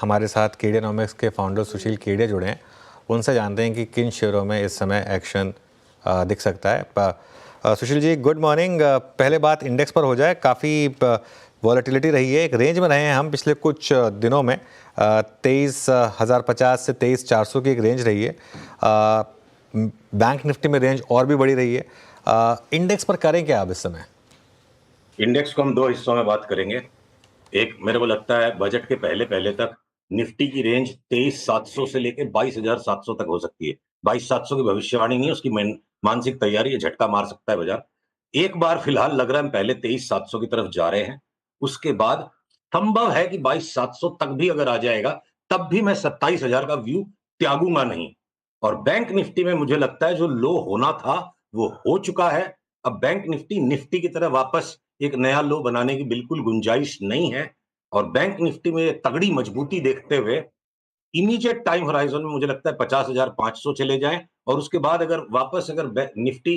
हमारे साथ केडियानॉमिक्स के फाउंडर सुशील केडिया जुड़े हैं। उनसे जानते हैं कि किन शेयरों में इस समय एक्शन दिख सकता है। Sushil ji, good morning. पहले बात इंडेक्स पर हो जाए। काफ़ी वॉलेटिलिटी रही है, एक रेंज में रहे हैं हम पिछले कुछ दिनों में। 23,050 से 23,400 की एक रेंज रही है। बैंक निफ्टी में रेंज और भी बड़ी रही है। इंडेक्स पर करें क्या आप इस समय? इंडेक्स को हम दो हिस्सों में बात करेंगे। एक, मेरे को लगता है बजट के पहले पहले तक निफ्टी की रेंज 23,700 से लेकर 22,700 तक हो सकती है। 22,700 की भविष्यवाणी नहीं है, उसकी मानसिक तैयारी है, झटका मार सकता है बाजार। एक बार फिलहाल लग रहा है हम पहले 23,700 की तरफ जा रहे हैं। उसके बाद संभव है कि 22,700 तक भी अगर आ जाएगा, तब भी मैं 27,000 का व्यू त्यागूंगा नहीं। और बैंक निफ्टी में मुझे लगता है जो लो होना था वो हो चुका है। अब बैंक निफ्टी की तरह वापस एक नया लो बनाने की बिल्कुल गुंजाइश नहीं है। और बैंक निफ्टी में तगड़ी मजबूती देखते हुए इमीडिएट टाइम होराइजन में मुझे लगता है 50,500 चले जाएं, और उसके बाद अगर वापस अगर निफ्टी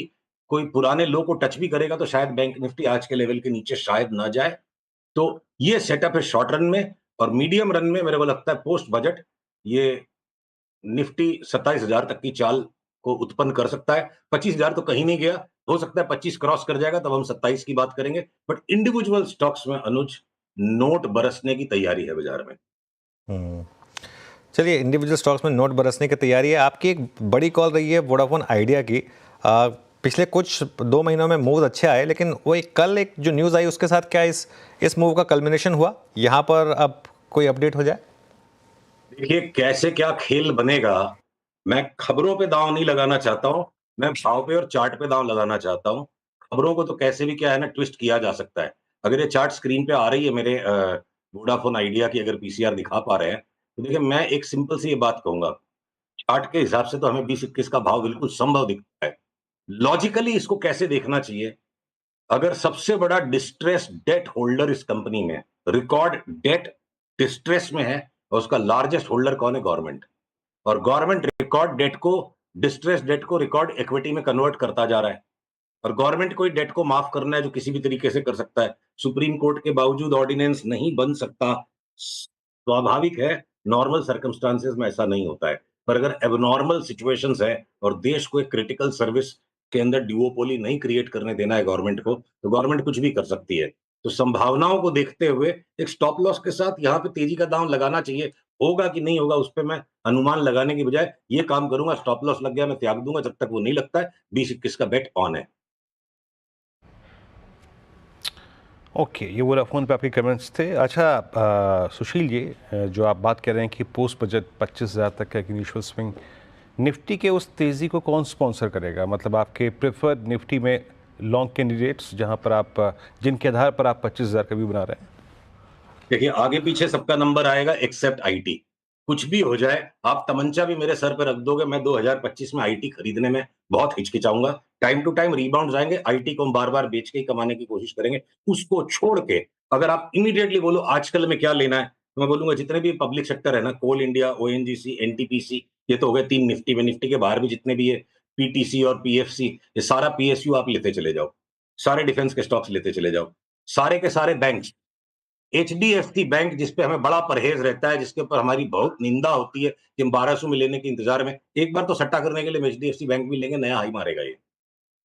कोई पुराने लो को टच भी करेगा तो शायद बैंक निफ्टी आज के लेवल के नीचे शायद ना जाए। तो ये सेटअप है शॉर्ट रन में। और मीडियम रन में मेरे को लगता है पोस्ट बजट ये निफ्टी 27,000 तक की चाल को उत्पन्न कर सकता है। 25,000 तो कहीं नहीं गया, हो सकता है 25 क्रॉस कर जाएगा, तब हम 27 की बात करेंगे। बट इंडिविजुअल स्टॉक्स में अनुज नोट बरसने की तैयारी है बाजार में। चलिए, इंडिविजुअल स्टॉक्स में नोट बरसने की तैयारी है। आपकी एक बड़ी कॉल रही है वोडाफोन आइडिया की। पिछले कुछ 2 महीनों में मूव अच्छे आए, लेकिन वो कल एक जो न्यूज़ आई उसके साथ क्या इस मूव का कल्मिनेशन हुआ? यहाँ पर अब कोई अपडेट हो जाए? देखिए कैसे क्या खेल बनेगा, मैं खबरों पे दांव नहीं लगाना चाहता हूं, मैं भाव पे और चार्ट पे दांव लगाना चाहता हूं। खबरों को तो कैसे भी क्या है ना ट्विस्ट किया जा सकता है। अगर ये चार्ट स्क्रीन पे आ रही है मेरे वोडाफोन आइडिया की, अगर पीसीआर दिखा पा रहे हैं, तो देखिए मैं एक सिंपल सी ये बात कहूंगा। चार्ट के हिसाब से तो हमें 20-21 का भाव बिल्कुल संभव दिखता है। लॉजिकली इसको कैसे देखना चाहिए? अगर सबसे बड़ा डिस्ट्रेस डेट होल्डर इस कंपनी में रिकॉर्ड डेट डिस्ट्रेस में है, और उसका लार्जेस्ट होल्डर कौन है? गवर्नमेंट। और गवर्नमेंट रिकॉर्ड डेट को, डिस्ट्रेस डेट को रिकॉर्ड इक्विटी में कन्वर्ट करता जा रहा है। और गवर्नमेंट को डेट को माफ करना है जो किसी भी तरीके से कर सकता है। सुप्रीम कोर्ट के बावजूद ऑर्डिनेंस नहीं बन सकता। स्वाभाविक है, नॉर्मल सर्कमस्टांसेस में ऐसा नहीं होता है। पर अगर एबनॉर्मल सिचुएशंस है और देश को एक क्रिटिकल सर्विस के अंदर ड्यूओपोली नहीं क्रिएट करने देना है गवर्नमेंट को, तो गवर्नमेंट कुछ भी कर सकती है। तो संभावनाओं को देखते हुए एक स्टॉप लॉस के साथ यहाँ पे तेजी का दांव लगाना चाहिए। होगा कि नहीं होगा उस पे मैं अनुमान लगाने की बजाय ये काम करूंगा, स्टॉप लॉस लग गया मैं त्याग दूंगा, जब तक वो नहीं लगता है 20-21 का बेट ऑन है। ओके, ये वोडाफोन पे आपके कमेंट्स थे। अच्छा सुशील जी, जो आप बात कर रहे हैं कि पोस्ट बजट 25,000 तक का इनिशियल स्विंग, निफ्टी के उस तेज़ी को कौन स्पॉन्सर करेगा? मतलब आपके प्रेफर्ड निफ्टी में लॉन्ग कैंडिडेट्स जहां पर आप, जिनके आधार पर आप 25,000 का व्यू बना रहे हैं? देखिए आगे पीछे सबका नंबर आएगा एक्सेप्ट आईटी। कुछ भी हो जाए, आप तमंचा भी मेरे सर पे रख दोगे, मैं 2025 में आईटी खरीदने में बहुत हिचकिचाऊंगा। टाइम टू टाइम रिबाउंड आएंगे, आईटी को हम बार बार बेच के ही कमाने की कोशिश करेंगे। उसको छोड़ के अगर आप इमीडिएटली बोलो आजकल में क्या लेना है, तो मैं बोलूंगा जितने भी पब्लिक सेक्टर है ना, कोल इंडिया, ओएनजीसी, एनटीपीसी, ये तो हो गए 3 निफ्टी में। निफ्टी के बाहर भी जितने भी है, पीटीसी और पीएफसी, ये सारा पीएसयू आप लेते चले जाओ, सारे डिफेंस के स्टॉक्स लेते चले जाओ, सारे के सारे बैंक, एचडीएफसी बैंक जिसपे हमें बड़ा परहेज रहता है, जिसके ऊपर हमारी बहुत निंदा होती है कि हम 1200 में लेने के इंतजार में, एक बार तो सट्टा करने के लिए एचडीएफसी बैंक भी लेंगे, नया हाई मारेगा ये,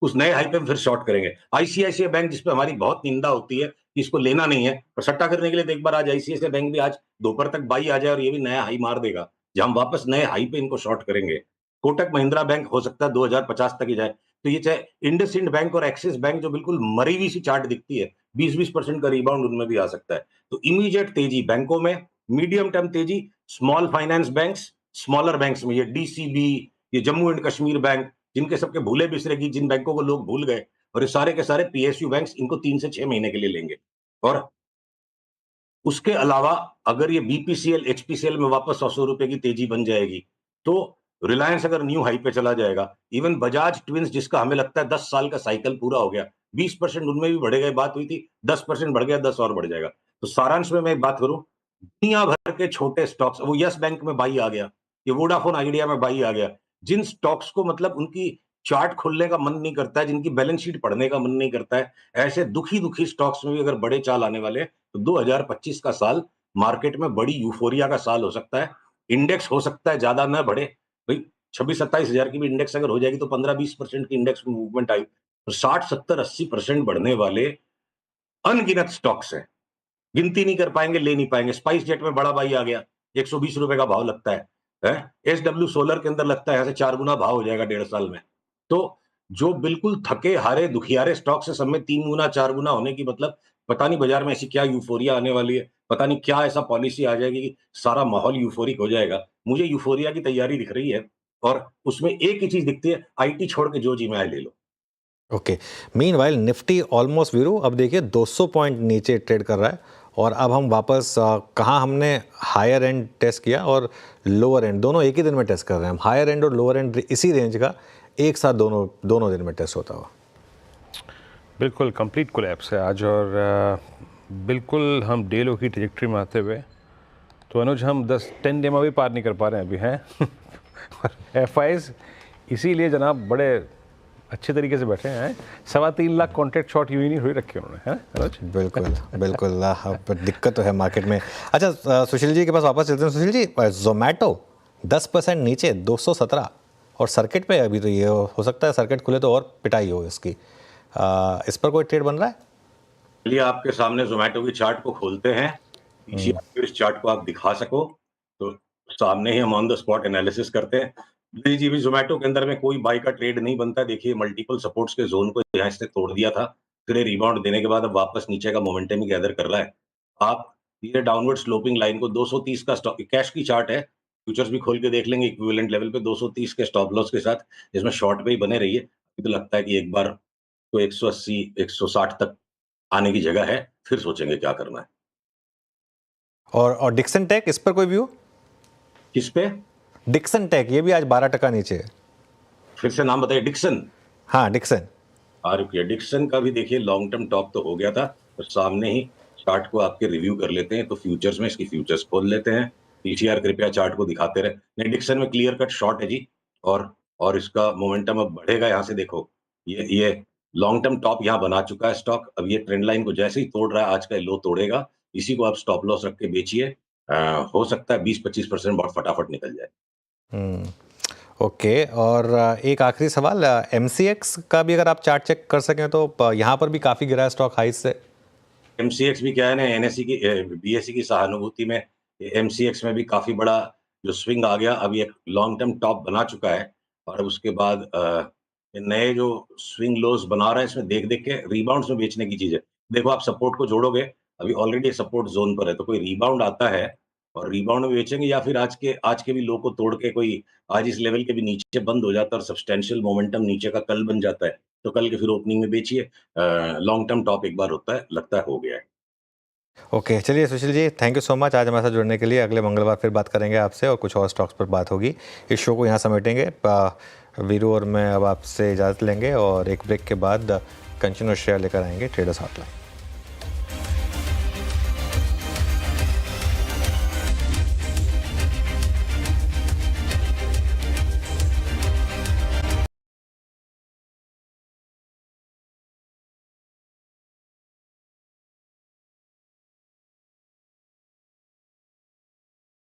उस नए हाई पे हम फिर शॉर्ट करेंगे। आईसीआईसीआई बैंक जिसपे हमारी बहुत निंदा होती है कि इसको लेना नहीं है, पर सट्टा करने के लिए तो एक बार आज आईसीआईसीआई बैंक भी आज दोपहर तक बाई आ जाए और ये भी नया हाई मार देगा, जब हम वापस नए हाई पे इनको शॉर्ट करेंगे। कोटक महिंद्रा बैंक हो सकता है 2050 तक ही जाए। तो ये चाहे इंडसइंड बैंक और एक्सिस बैंक जो बिल्कुल मरी हुई सी चार्ट दिखती है, 20-20% का रिबाउंड उनमें भी आ सकता है। तो इमीडिएट तेजी बैंकों में, मीडियम टर्म तेजी small finance banks, smaller banks में, ये डीसीबी, ये जम्मू एंड कश्मीर बैंक, जिनके सबके भूले बिसरेगी, जिन बैंकों को लोग भूल गए, और ये सारे के सारे पीएसयू बैंक्स, इनको 3 से 6 महीने के लिए लेंगे। और उसके अलावा अगर ये बीपीसीएल, एचपीसीएल में वापस 100 रुपए की तेजी बन जाएगी, तो रिलायंस अगर न्यू हाई पे चला जाएगा, इवन बजाज ट्विंस जिसका हमें लगता है 10 साल का साइकिल पूरा हो गया, 20% उनमें भी बढ़ेगा, बात हुई थी 10% बढ़ गया, 10 और बढ़ जाएगा। तो सारांश में मैं एक बात करूं, दुनिया भर के छोटे स्टॉक्स, वो यस बैंक में बाई आ गया, ये वोडाफोन आइडिया में बाई आ गया, जिन स्टॉक्स को मतलब उनकी चार्ट खोलने का मन नहीं करता है, जिनकी बैलेंस शीट पढ़ने का मन नहीं करता है, ऐसे दुखी दुखी स्टॉक्स में भी अगर बड़े चाल आने वाले हैं, तो 2025 का साल मार्केट में बड़ी यूफोरिया का साल हो सकता है। इंडेक्स हो सकता है ज्यादा ना बढ़े, भाई 26-27 हजार की भी इंडेक्स अगर हो जाएगी तो 15-20% की इंडेक्स में मूवमेंट आई, तो 60-70-80% बढ़ने वाले अनगिनत स्टॉक्स हैं। गिनती नहीं कर पाएंगे, ले नहीं पाएंगे। स्पाइस जेट में बड़ा भाई आ गया, 120 रुपए का भाव लगता है। एसडब्ल्यू सोलर के अंदर लगता है यहाँ से 4 गुना भाव हो जाएगा 1.5 साल में। तो जो बिल्कुल थके हारे दुखियारे स्टॉक्स है, सब में 3 गुना 4 गुना होने की मतलब पता नहीं बाजार में ऐसी क्या यूफोरिया आने वाली है, पता नहीं क्या ऐसा पॉलिसी आ जाएगी कि सारा माहौल यूफोरिक हो जाएगा। मुझे यूफोरिया की तैयारी दिख रही है और उसमें एक ही चीज दिखती है, आईटी छोड़ के जो जी में आए ले लो। ओके, मीनवाइल निफ्टी ऑलमोस्ट वीरू अब देखिए 200 पॉइंट नीचे ट्रेड कर रहा है और अब हम वापस कहाँ हमने हायर एंड टेस्ट किया और लोअर एंड दोनों एक ही दिन में टेस्ट कर रहे हैं हम। हायर एंड और लोअर एंड इसी रेंज का एक साथ दोनों दिन में टेस्ट होता हुआ। बिल्कुल कंप्लीट कोलैप्स है आज और बिल्कुल हम डे लो की ट्रजेक्टरी में आते हुए तो अनुज हम 10 डेमा भी पार नहीं कर पा रहे हैं अभी हैं एफआईज इसीलिए जनाब बड़े अच्छे तरीके से बैठे हैं। 3.25 लाख कॉन्ट्रैक्ट शॉर्ट यूं ही नहीं हुई रखे उन्होंने, है अनुज? बिल्कुल बिल्कुल पर दिक्कत तो है मार्केट में। अच्छा सुशील जी के पास वापस चलते हैं। सुशील जी, जोमेटो 10% नीचे 217 और सर्किट पे अभी तो ये हो सकता है सर्किट खुले तो और पिटाई हो इसकी। इस पर कोई ट्रेड बन रहा है? चलिए आपके सामने जोमेटो की चार्ट को खोलते हैं, इस चार्ट को आप दिखा सको तो सामने ही हम ऑन द स्पॉट एनालिसिस करते हैं। जी भी जोमेटो के अंदर में कोई बाई का ट्रेड नहीं बनता। देखिए मल्टीपल सपोर्ट्स के जोन को यहाँ इसने तोड़ दिया था, फिर रिबाउंड देने के बाद अब वापस नीचे का मोमेंटम ही गैदर कर रहा है। आप ये डाउनवर्ड स्लोपिंग लाइन को 230 का स्टॉप कैश की चार्ट है, फ्यूचर्स भी खोल के देख लेंगे इक्विवेलेंट लेवल पे 230 के स्टॉप लॉस के साथ, जिसमें शॉर्ट पे ही बने रहिए। तो लगता है कि एक बार तो 180 160 तक आने की जगह है, फिर सोचेंगे क्या करना है। और डिक्सन टेक, इस पर कोई व्यू? किस पे? डिक्सन टेक ये भी आज 12% नीचे है। फिर से नाम बताइए। डिक्सन? हाँ डिक्सन। रुकिए, डिक्सन का भी देखिए लॉन्ग टर्म टॉप तो हो गया था, तो सामने ही चार्ट को आपके रिव्यू कर लेते हैं। तो फ्यूचर्स में इसकी फ्यूचर्स खोल लेते हैं। पीटीआर कृपया चार्ट को दिखाते रहे। नहीं, डिक्सन में क्लियर कट शॉर्ट है जी, और इसका मोमेंटम अब बढ़ेगा। यहाँ से देखो, ये लॉन्ग टर्म टॉप यहाँ बना चुका है स्टॉक। अब ये ट्रेंड लाइन को जैसे ही तोड़ रहा है, आज का लो तोड़ेगा, इसी को आप स्टॉप लॉस रख के बेचिए। हो सकता है 20-25% बहुत फटाफट निकल जाए। ओके, और एक आखिरी सवाल, एमसीएक्स का भी अगर आप चार्ट चेक कर सकें तो यहाँ पर भी काफ़ी गिरा है स्टॉक हाइस से। एमसीएक्स भी क्या है ना, एनएसई की बीएसई की सहानुभूति में एमसीएक्स में भी काफी बड़ा जो स्विंग आ गया। अभी एक लॉन्ग टर्म टॉप बना चुका है और अब उसके बाद नए जो स्विंग लोज बना रहा है, इसमें देख देख के रिबाउंड्स में बेचने की चीज है। देखो आप सपोर्ट को जोड़ोगे, अभी ऑलरेडी सपोर्ट जोन पर है, तो कोई रिबाउंड आता है और रिबाउंड में बेचेंगे, या फिर आज के भी लो को तोड़ के कोई आज इस लेवल के भी नीचे बंद हो जाता है और सब्सटेंशियल मोमेंटम नीचे का कल बन जाता है, तो कल के फिर ओपनिंग में बेचिए। लॉन्ग टर्म टॉप एक बार होता है, लगता है हो गया है। ओके, चलिए Sushil ji, thank you so much आज हमारे साथ जुड़ने के लिए। अगले मंगलवार फिर बात करेंगे आपसे और कुछ और स्टॉक्स पर बात होगी। इस शो को यहाँ समेटेंगे। वीरू और मैं अब आपसे इजाज़त लेंगे और एक ब्रेक के बाद कंटिन्यूअस शेयर लेकर आएंगे ट्रेडर्स हॉटलाइन।